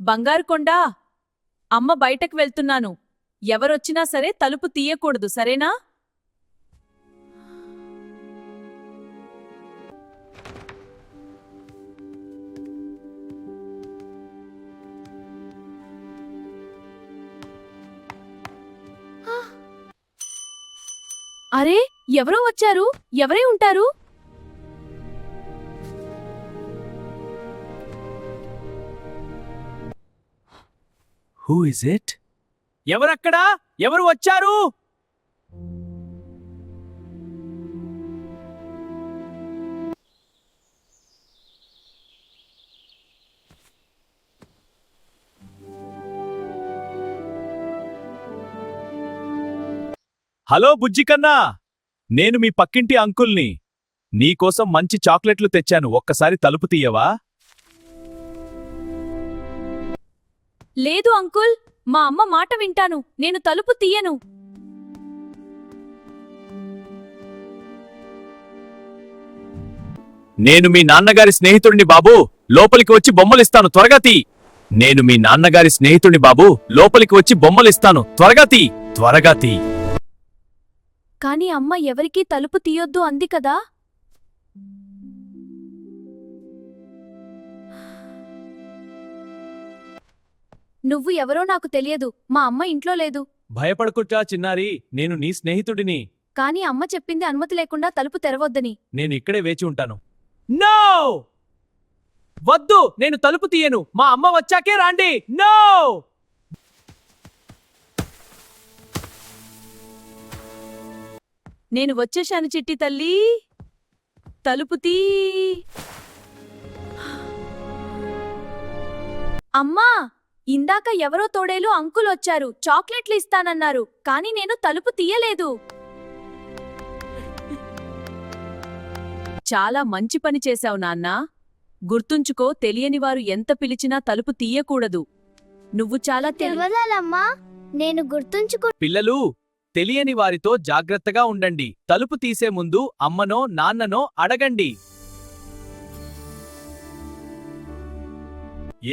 బంగారుకొండా, అమ్మ బయటకు వెళ్తున్నాను. ఎవరొచ్చినా సరే తలుపు తీయకూడదు, సరేనా? అరే, ఎవరో వచ్చారు. ఎవరై ఉంటారు? Who is it? ఎవరక్కడా? ఎవరు వచ్చారు? హలో బుజ్జికన్నా, నేను మీ పక్కింటి అంకుల్ని. నీకోసం మంచి చాక్లెట్లు తెచ్చాను, ఒక్కసారి తలుపు తీయవా? లేదు అంకుల్, మా అమ్మ మాట వింటాను. నేను తలుపు తీయను. నేను మీ నాన్నగారి స్నేహితుడిని బాబూ, లోపలికి వచ్చి బొమ్మలిస్తాను, త్వరగా తీ. నేను మీ నాన్నగారి స్నేహితుడిని బాబూ, లోపలికి వచ్చి బొమ్మలిస్తాను, త్వరగా తీ, త్వరగా తీ. కాని అమ్మ ఎవరికీ తలుపు తీయొద్దు అంది కదా. నువ్వు ఎవరో నాకు తెలియదు. మా అమ్మ ఇంట్లో లేదు. భయపడకుట్టా చిన్నారి, నేను నీ స్నేహితుడిని. కాని అమ్మ చెప్పింది అనుమతి లేకుండా తలుపు తెరవొద్దని. నేను ఇక్కడే వేచి ఉంటాను. నో! వద్దు, నేను తలుపు తీయను. మా అమ్మ వచ్చాకే రాండి. నో! నేను వచ్చేశాను చిట్టి తల్లి. తలుపు తీ. అమ్మా, ఇందాక ఎవరో తోడేలు అంకుల్ వచ్చారు. చాక్లెట్లు ఇస్తానన్నారు, కాని నేను తలుపు తీయలేదు. చాలా మంచి పని చేశావు నాన్నా. గుర్తుంచుకో, తెలియనివారు ఎంత పిలిచినా తలుపు తీయకూడదు. నువ్వు చాలా తెలియదమ్మా, నేను గుర్తుంచుకు. పిల్లలు, తెలియని వారితో జాగ్రత్తగా ఉండండి. తలుపు తీసే ముందు అమ్మనో నాన్ననో అడగండి.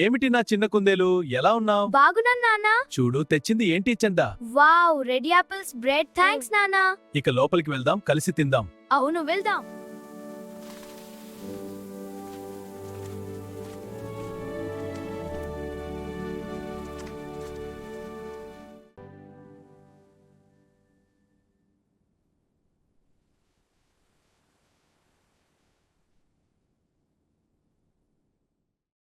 ఏమిటి నా చిన్న కుందేలు, ఎలా ఉన్నావ్? బాగున్నాను నాన్నా. చూడు, తెచ్చింది ఏంటి చందా. Wow, red apples bread. Thanks నాన్నా. ఇక లోపలికి వెళ్దాం, కలిసి తిందాం. అవును, వెళ్దాం.